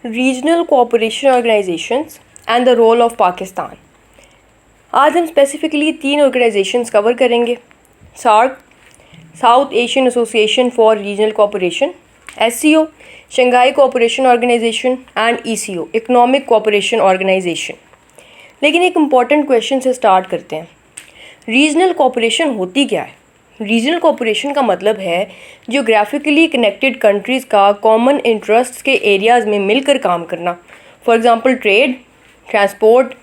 Regional cooperation organisations and the role of Pakistan. आज हम specifically 3 organisations cover करेंगे। SAARC, South Asian Association for Regional Cooperation, SCO, Shanghai Cooperation Organisation and ECO, Economic Cooperation Organisation. लेकिन एक important question से start करते हैं। Regional cooperation होती क्या है? रीजनल कोऑपरेशन का मतलब है जियोग्राफिकली कनेक्टेड कंट्रीज़ का कॉमन इंटरेस्ट के एरियाज़ में मिलकर काम करना। For example trade, transport,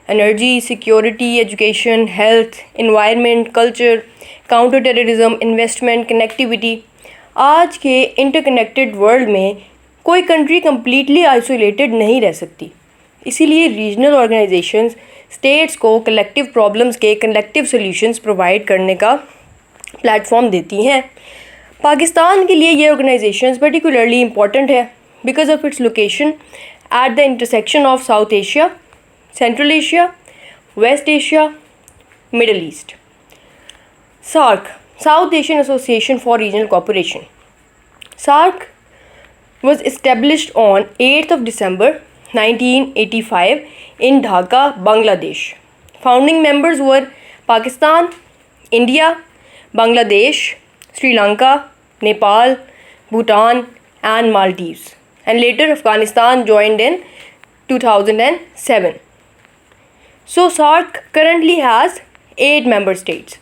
energy, security, education, health, environment, culture, counter terrorism, investment, connectivity. आज के इंटरकनेक्टेड वर्ल्ड में कोई कंट्री कम्प्लीटली आइसोलेटेड नहीं रह सकती। इसीलिए रीजनल ऑर्गेनाइजेशंस स्टेट्स को कलेक्टिव प्रॉब्लम्स के कलेक्टिव सॉल्यूशंस प्रोवाइड करने का प्लेटफॉर्म देती हैं। पाकिस्तान के लिए ये ऑर्गेनाइजेशंस पर्टिकुलरली इम्पॉर्टेंट है because of its location at the intersection of South Asia, Central Asia, West Asia, Middle East. SAARC, South Asian Association for Regional Cooperation. SAARC was established on 8th of December 1985 in Dhaka, Bangladesh. Founding members were Pakistan, India, Bangladesh, Sri Lanka, Nepal, Bhutan and Maldives, and later Afghanistan joined in 2007. So SAARC currently has 8 member states.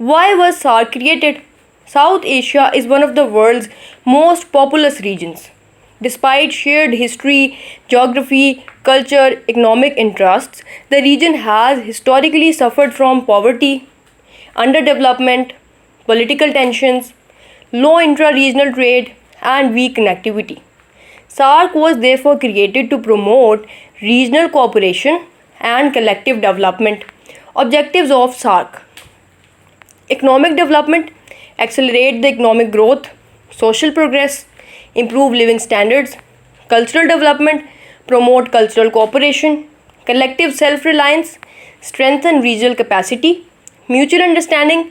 Why was SAARC created? South Asia is one of the world's most populous regions. Despite shared history, geography, culture, economic interests, the region has historically suffered from poverty, underdevelopment, political tensions, low intra-regional trade, and weak connectivity. SAARC was therefore created to promote regional cooperation and collective development. Objectives of SAARC: economic development, accelerate the economic growth; social progress, improve living standards; cultural development, promote cultural cooperation; collective self-reliance, strengthen regional capacity; mutual understanding,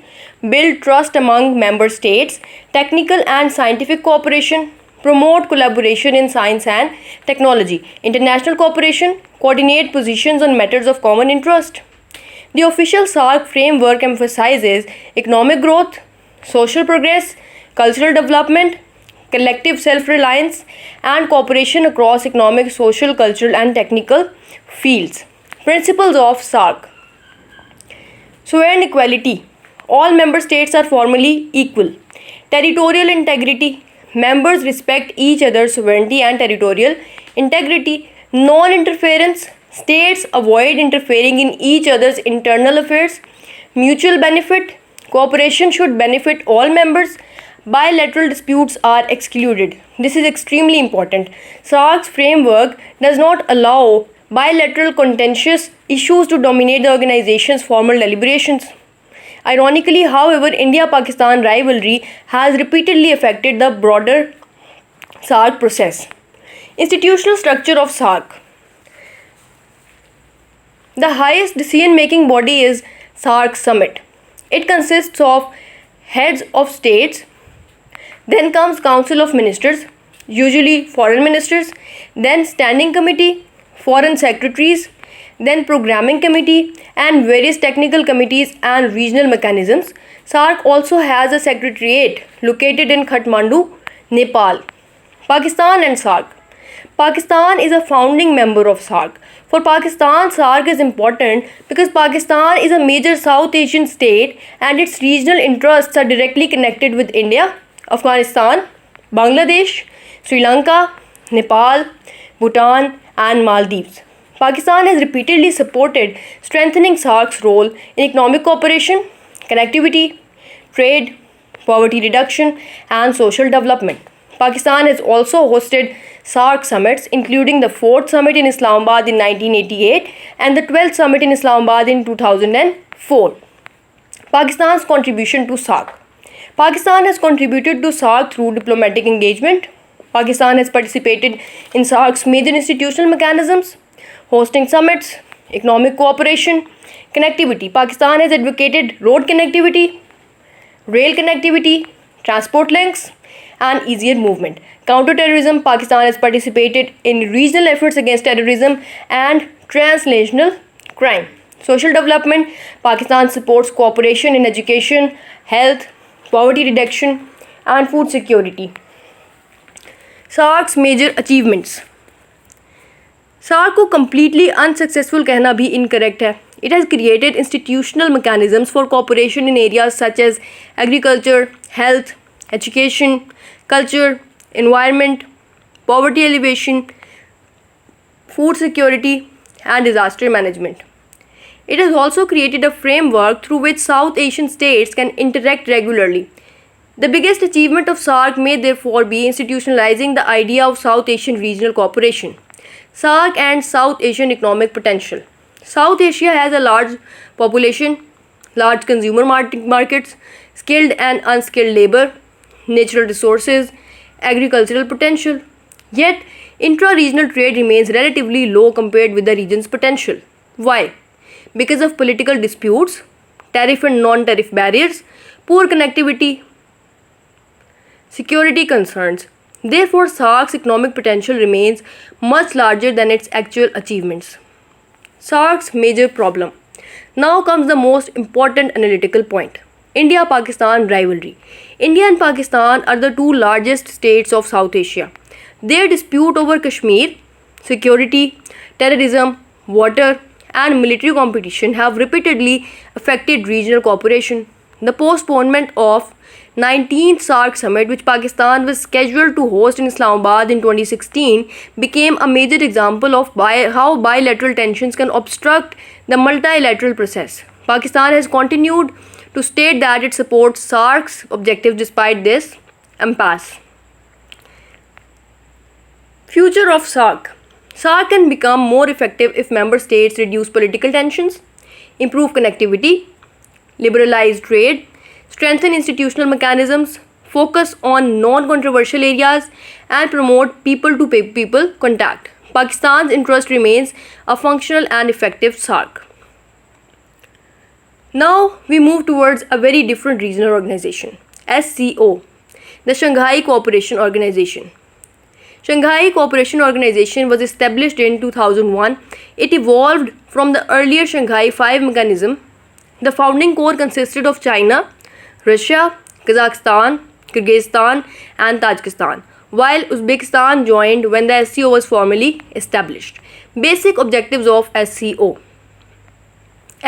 build trust among member states; technical and scientific cooperation, promote collaboration in science and technology; international cooperation, coordinate positions on matters of common interest. The official SAARC framework emphasizes economic growth, social progress, cultural development, collective self-reliance, and cooperation across economic, social, cultural, and technical fields. Principles of SAARC: sovereign equality. All member states are formally equal. Territorial integrity. Members respect each other's sovereignty and territorial integrity. Non-interference. States avoid interfering in each other's internal affairs. Mutual benefit. Cooperation should benefit all members. Bilateral disputes are excluded. This is extremely important. SAARC's framework does not allow bilateral contentious issues to dominate the organization's formal deliberations. Ironically, however, India-Pakistan rivalry has repeatedly affected the broader SAARC process. Institutional structure of SAARC. The highest decision-making body is SAARC Summit. It consists of heads of states. Then comes Council of Ministers, usually foreign ministers. Then Standing Committee, foreign secretaries. Then Programming Committee and various technical committees and regional mechanisms. SAARC also has a secretariat located in Kathmandu, Nepal. Pakistan and SAARC. Pakistan is a founding member of SAARC. For Pakistan, SAARC is important because Pakistan is a major South Asian state and its regional interests are directly connected with India, Afghanistan, Bangladesh, Sri Lanka, Nepal, Bhutan, and Maldives. Pakistan has repeatedly supported strengthening SAARC's role in economic cooperation, connectivity, trade, poverty reduction, and social development. Pakistan has also hosted SAARC summits, including the 4th summit in Islamabad in 1988 and the 12th summit in Islamabad in 2004. Pakistan's contribution to SAARC. Pakistan has contributed to SAARC through diplomatic engagement. Pakistan has participated in SAARC's major institutional mechanisms, hosting summits, economic cooperation, connectivity. Pakistan has advocated road connectivity, rail connectivity, transport links, and easier movement. Counterterrorism, Pakistan has participated in regional efforts against terrorism and transnational crime. Social development, Pakistan supports cooperation in education, health, poverty reduction, and food security. SAARC's major achievements. SAARC को completely unsuccessful कहना भी incorrect है. It has created institutional mechanisms for cooperation in areas such as agriculture, health, education, culture, environment, poverty alleviation, food security, and disaster management. It has also created a framework through which South Asian states can interact regularly. The biggest achievement of SAARC may therefore be institutionalizing the idea of South Asian regional cooperation. SAARC and South Asian economic potential. South Asia has a large population, large consumer markets, skilled and unskilled labor, natural resources, agricultural potential. Yet, intra-regional trade remains relatively low compared with the region's potential. Why? Because of political disputes, tariff and non-tariff barriers, poor connectivity, security concerns. Therefore, SAARC's economic potential remains much larger than its actual achievements. SAARC's major problem. Now comes the most important analytical point. India-Pakistan rivalry. India and Pakistan are the two largest states of South Asia. Their dispute over Kashmir, security, terrorism, water, and military competition have repeatedly affected regional cooperation. The postponement of 19th SAARC summit, which Pakistan was scheduled to host in Islamabad in 2016, became a major example of how bilateral tensions can obstruct the multilateral process. Pakistan has continued to state that it supports SAARC's objectives despite this impasse. Future of SAARC. SAARC can become more effective if member states reduce political tensions, improve connectivity, liberalize trade, strengthen institutional mechanisms, focus on non-controversial areas, and promote people-to-people contact. Pakistan's interest remains a functional and effective SAARC. Now we move towards a very different regional organization, SCO, the Shanghai Cooperation Organization. Shanghai Cooperation Organization was established in 2001. It evolved from the earlier Shanghai Five mechanism. The founding core consisted of China, Russia, Kazakhstan, Kyrgyzstan, and Tajikistan, while Uzbekistan joined when the SCO was formally established. Basic objectives of SCO.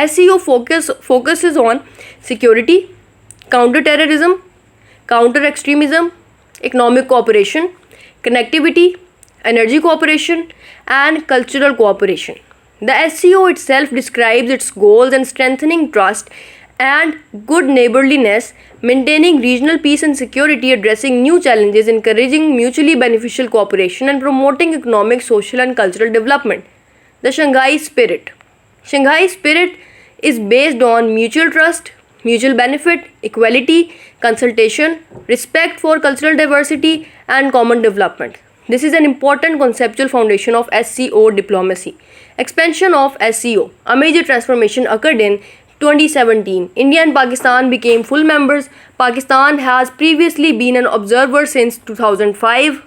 SCO focuses on security, counter-terrorism, counter-extremism, economic cooperation, connectivity, energy cooperation, and cultural cooperation. The SCO itself describes its goals and strengthening trust and good neighborliness, maintaining regional peace and security, addressing new challenges, encouraging mutually beneficial cooperation, and promoting economic, social, and cultural development. The Shanghai Spirit. Shanghai Spirit is based on mutual trust, mutual benefit, equality, consultation, respect for cultural diversity, and common development. This is an important conceptual foundation of SCO diplomacy. Expansion of SCO. A major transformation occurred in 2017. India and Pakistan became full members. Pakistan has previously been an observer since 2005.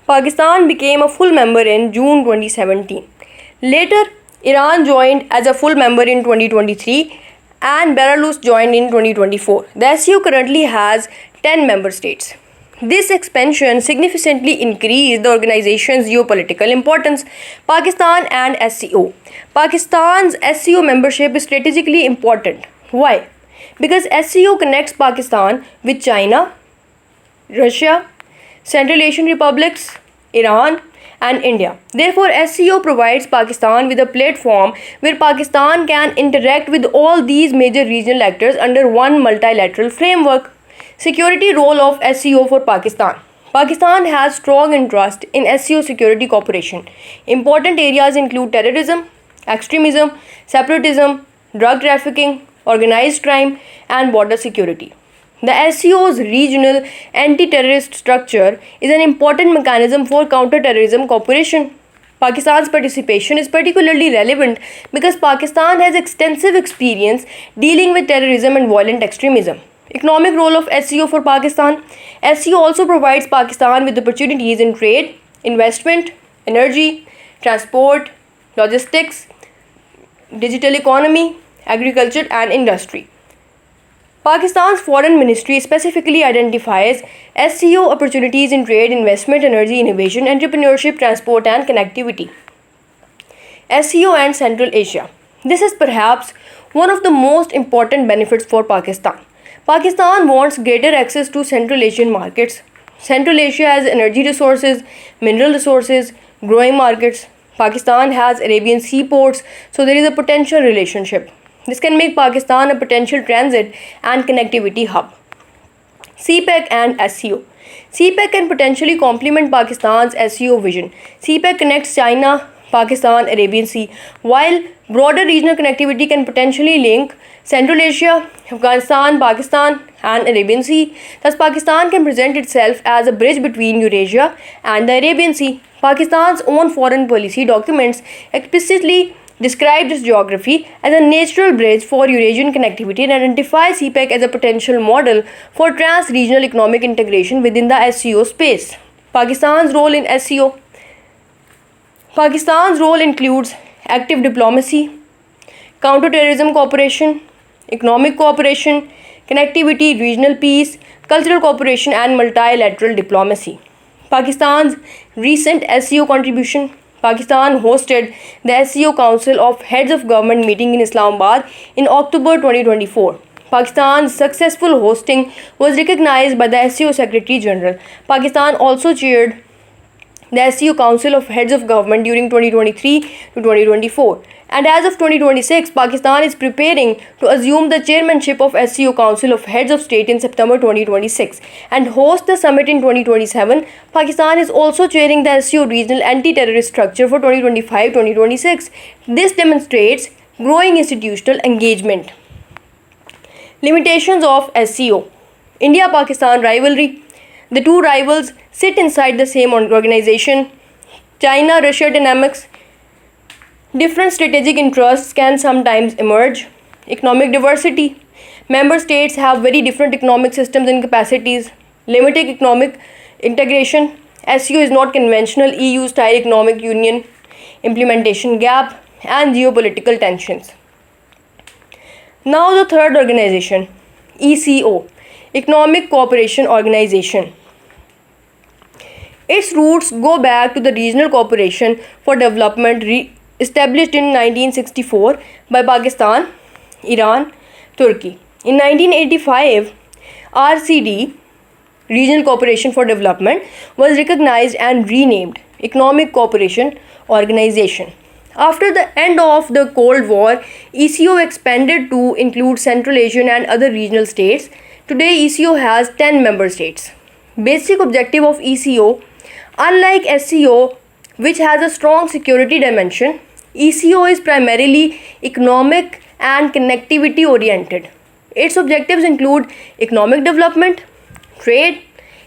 Pakistan became a full member in June 2017. Later, Iran joined as a full member in 2023 and Belarus joined in 2024. The SCO currently has 10 member states. This expansion significantly increased the organization's geopolitical importance. Pakistan and SCO. Pakistan's SCO membership is strategically important. Why? Because SCO connects Pakistan with China, Russia, Central Asian republics, Iran, and India. Therefore, SCO provides Pakistan with a platform where Pakistan can interact with all these major regional actors under one multilateral framework. Security role of SCO for Pakistan. Pakistan has strong interest in SCO security cooperation. Important areas include terrorism, extremism, separatism, drug trafficking, organized crime, and border security. The SCO's regional anti-terrorist structure is an important mechanism for counter-terrorism cooperation. Pakistan's participation is particularly relevant because Pakistan has extensive experience dealing with terrorism and violent extremism. Economic role of SCO for Pakistan. SCO also provides Pakistan with opportunities in trade, investment, energy, transport, logistics, digital economy, agriculture and industry. Pakistan's Foreign Ministry specifically identifies SCO opportunities in trade, investment, energy, innovation, entrepreneurship, transport and connectivity. SCO and Central Asia. This is perhaps one of the most important benefits for Pakistan. Pakistan wants greater access to Central Asian markets. Central Asia has energy resources, mineral resources, growing markets. Pakistan has Arabian seaports, so there is a potential relationship. This can make Pakistan a potential transit and connectivity hub. CPEC and SCO. CPEC can potentially complement Pakistan's SCO vision. CPEC connects China, Pakistan, Arabian Sea, while broader regional connectivity can potentially link Central Asia, Afghanistan, Pakistan, and Arabian Sea. Thus, Pakistan can present itself as a bridge between Eurasia and the Arabian Sea. Pakistan's own foreign policy documents explicitly describe this geography as a natural bridge for Eurasian connectivity and identify CPEC as a potential model for trans-regional economic integration within the SCO space. Pakistan's role in SCO. Pakistan's role includes active diplomacy, counterterrorism cooperation, economic cooperation, connectivity, regional peace, cultural cooperation and multilateral diplomacy. Pakistan's recent SCO contribution. Pakistan hosted the SCO Council of Heads of Government meeting in Islamabad in October 2024. Pakistan's successful hosting was recognized by the SCO Secretary General. Pakistan also chaired the SCO Council of Heads of Government during 2023 to 2024. And as of 2026, Pakistan is preparing to assume the chairmanship of SCO Council of Heads of State in September 2026 and host the summit in 2027. Pakistan is also chairing the SCO Regional Anti-Terrorist Structure for 2025-2026. This demonstrates growing institutional engagement. Limitations of SCO. India-Pakistan rivalry. The two rivals sit inside the same organization. China-Russia dynamics. Different strategic interests can sometimes emerge. Economic diversity. Member states have very different economic systems and capacities. Limited economic integration. SCO is not conventional EU-style economic union. Implementation gap and geopolitical tensions. Now the third organization, ECO, Economic Cooperation Organization. Its roots go back to the Regional Cooperation for Development established in 1964 by Pakistan, Iran, Turkey. In 1985, RCD, Regional Cooperation for Development, was recognized and renamed Economic Cooperation Organization. After the end of the Cold War, ECO expanded to include Central Asian and other regional states. Today, ECO has 10 member states. Basic objective of ECO. Unlike SCO, which has a strong security dimension, ECO is primarily economic and connectivity oriented. Its objectives include economic development, trade,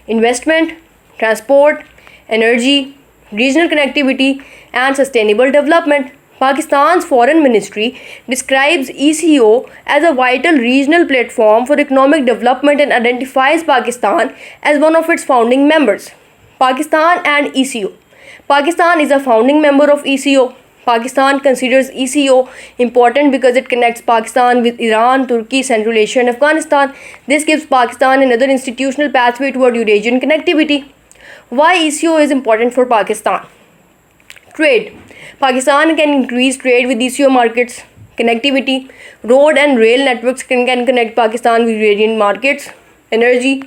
investment, transport, energy, regional connectivity, and sustainable development. Pakistan's Foreign Ministry describes ECO as a vital regional platform for economic development and identifies Pakistan as one of its founding members. Pakistan and ECO. Pakistan is a founding member of ECO. Pakistan considers ECO important because it connects Pakistan with Iran, Turkey, Central Asia, and Afghanistan. This gives Pakistan another institutional pathway toward Eurasian connectivity. Why ECO is important for Pakistan? Trade. Pakistan can increase trade with ECO markets. Connectivity. Road and rail networks can connect Pakistan with Eurasian markets. Energy.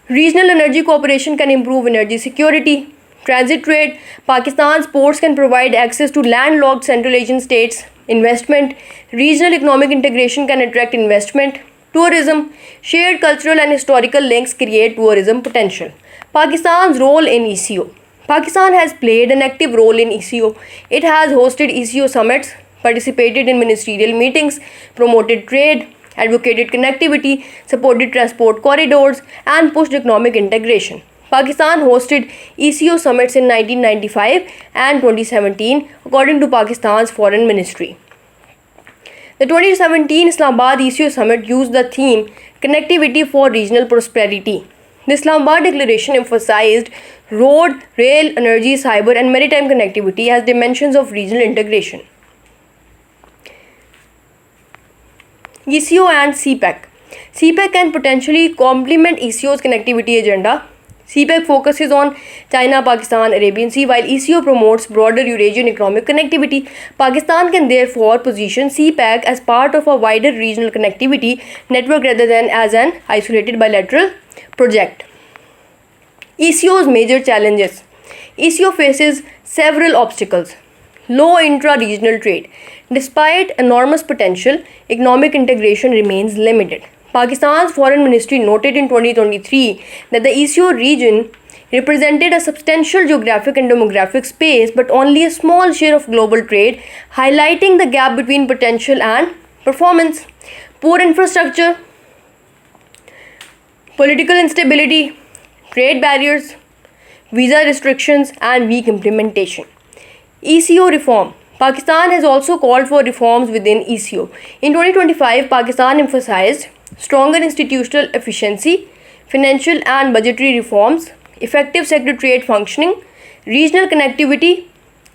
Regional energy cooperation can improve energy security. Transit trade. Pakistan's ports can provide access to landlocked Central Asian states. Investment. Regional economic integration can attract investment. Tourism. Shared cultural and historical links create tourism potential. Pakistan's role in ECO. Pakistan has played an active role in ECO. It has hosted ECO summits, participated in ministerial meetings, promoted trade, advocated connectivity, supported transport corridors, and pushed economic integration. Pakistan hosted ECO summits in 1995 and 2017 according to Pakistan's Foreign Ministry. The 2017 Islamabad ECO summit used the theme Connectivity for Regional Prosperity. The Islamabad Declaration emphasized road, rail, energy, cyber and maritime connectivity as dimensions of regional integration. ECO and CPEC. CPEC can potentially complement ECO's connectivity agenda. CPEC focuses on China, Pakistan, Arabian Sea, while ECO promotes broader Eurasian economic connectivity. Pakistan can therefore position CPEC as part of a wider regional connectivity network rather than as an isolated bilateral project. ECO's major challenges. ECO faces several obstacles. Low intra-regional trade. Despite enormous potential, economic integration remains limited. Pakistan's Foreign Ministry noted in 2023 that the ECO region represented a substantial geographic and demographic space but only a small share of global trade, highlighting the gap between potential and performance. Poor infrastructure, political instability, trade barriers, visa restrictions, and weak implementation. ECO reform. Pakistan has also called for reforms within ECO. In 2025, Pakistan emphasized stronger institutional efficiency, financial and budgetary reforms, effective secretariat functioning, regional connectivity,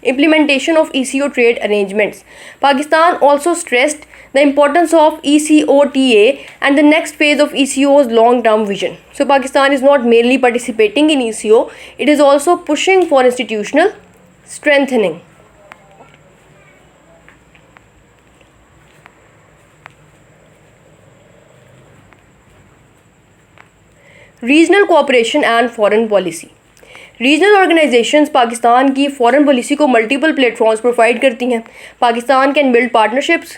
implementation of ECO trade arrangements. Pakistan also stressed the importance of ECOTA and the next phase of ECO's long-term vision. So Pakistan is not merely participating in ECO, it is also pushing for institutional strengthening. Regional cooperation and foreign policy. Regional organisations Pakistan की foreign policy को multiple platforms provide करती हैं. Pakistan can build partnerships,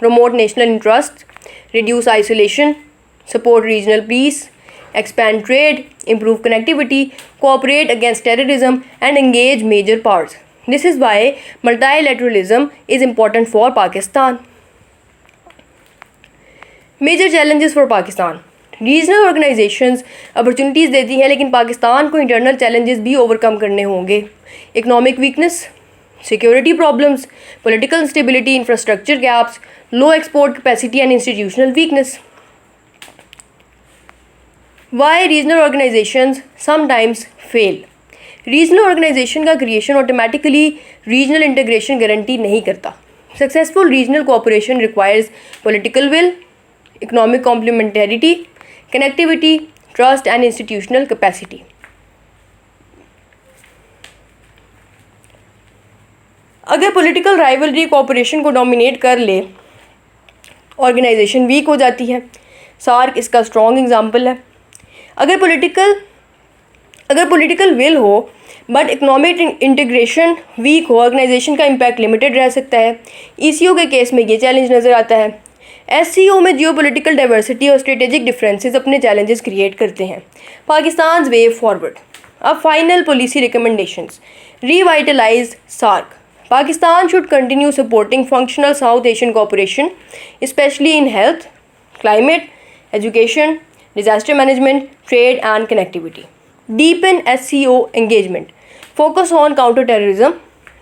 promote national interest, reduce isolation, support regional piece, expand trade, improve connectivity, cooperate against terrorism and engage major powers. This is why multilateralism is important for Pakistan. Major challenges for Pakistan. Regional organisations opportunities देती हैं लेकिन पाकिस्तान को internal challenges भी overcome करने होंगे. Economic weakness, security problems, political instability, infrastructure gaps, low export capacity and institutional weakness. Why regional organisations sometimes fail. Regional organisation का creation automatically regional integration guarantee नहीं करता. Successful regional cooperation requires political will, economic complementarity, connectivity, trust and institutional capacity. अगर political rivalry cooperation को dominate कर ले, organisation week हो जाती है. सार्क इसका स्ट्रॉन्ग एग्जाम्पल है. अगर पॉलिटिकल विल हो बट इकोनॉमिक इंटीग्रेशन वीक हो, ऑर्गेनाइजेशन का इम्पैक्ट लिमिटेड रह सकता है. ECO के केस में ये चैलेंज नज़र आता है. SCO में जियोपॉलिटिकल डाइवर्सिटी और स्ट्रेटेजिक डिफरेंसेस अपने चैलेंजेस क्रिएट करते हैं. Pakistan way forward. अब final policy recommendations. Revitalise SAARC. Pakistan should continue supporting functional South Asian cooperation, especially in health, climate, education, disaster management, trade and connectivity. Deepen SCO engagement. Focus on counterterrorism,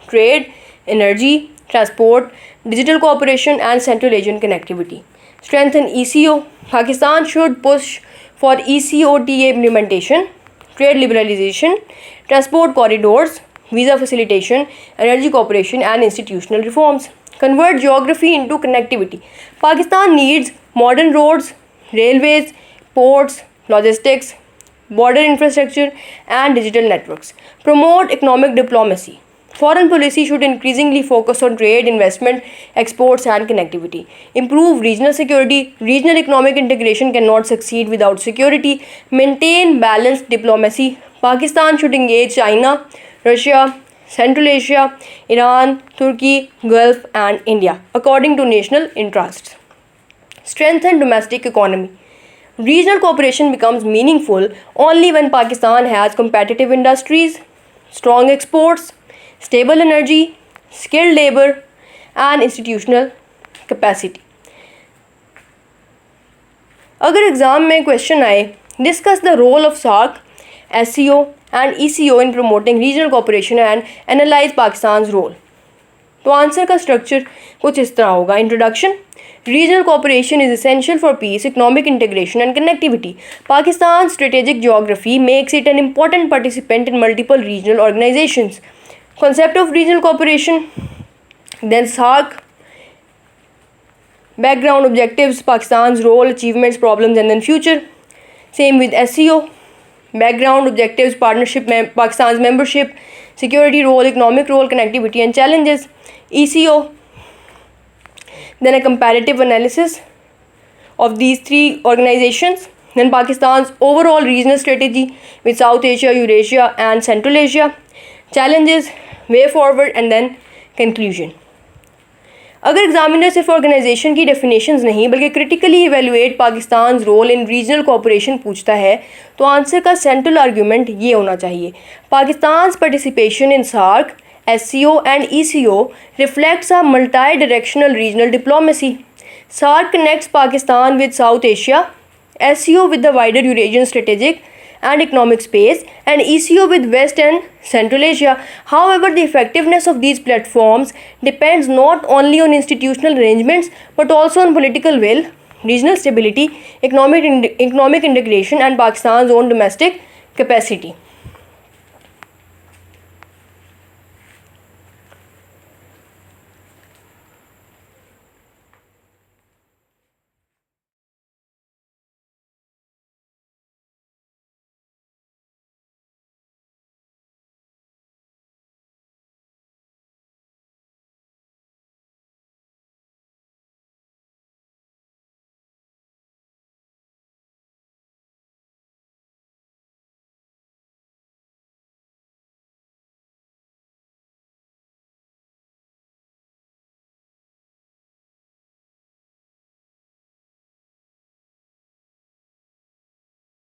trade, energy, transport, digital cooperation and Central Asian connectivity. Strengthen ECO. Pakistan should push for ECOTA implementation, trade liberalization, transport corridors, visa facilitation, energy cooperation and institutional reforms. Convert geography into connectivity. Pakistan needs modern roads, railways, ports, logistics, border infrastructure and digital networks. Promote economic diplomacy. Foreign policy should increasingly focus on trade, investment, exports and connectivity. Improve regional security. Regional economic integration cannot succeed without security. Maintain balanced diplomacy. Pakistan should engage China, Russia, Central Asia, Iran, Turkey, Gulf and India according to national interests. Strengthen domestic economy. Regional cooperation becomes meaningful only when Pakistan has competitive industries, strong exports, stable energy, skilled labor and institutional capacity. अगर exam में question आए, discuss the role of SAARC SCO and ECO in promoting regional cooperation and analyze Pakistan's role. तो answer का structure कुछ इस तरह होगा. Introduction. Regional cooperation is essential for peace, economic integration and connectivity. Pakistan's strategic geography makes it an important participant in multiple regional organizations. Concept of regional cooperation. Then SAARC. Background, objectives, Pakistan's role, achievements, problems and then future. Same with SCO. Background, objectives, partnership, Pakistan's membership, security role, economic role, connectivity and challenges. ECO. Then a comparative analysis of these three organizations. Then Pakistan's overall regional strategy with South Asia, Eurasia and Central Asia. Challenges, way forward and then conclusion. अगर examiner सिर्फ organisation की definitions नहीं बल्कि critically evaluate Pakistan role in regional cooperation पूछता है तो answer का central argument ये होना चाहिए. Pakistan participation in SAARC, SCO and ECO reflects a multi-directional regional diplomacy. SAARC connects Pakistan with South Asia, SCO with the wider Eurasian strategic and economic space, and ECO with West and Central Asia. However, the effectiveness of these platforms depends not only on institutional arrangements but also on political will, regional stability, economic integration, and Pakistan's own domestic capacity.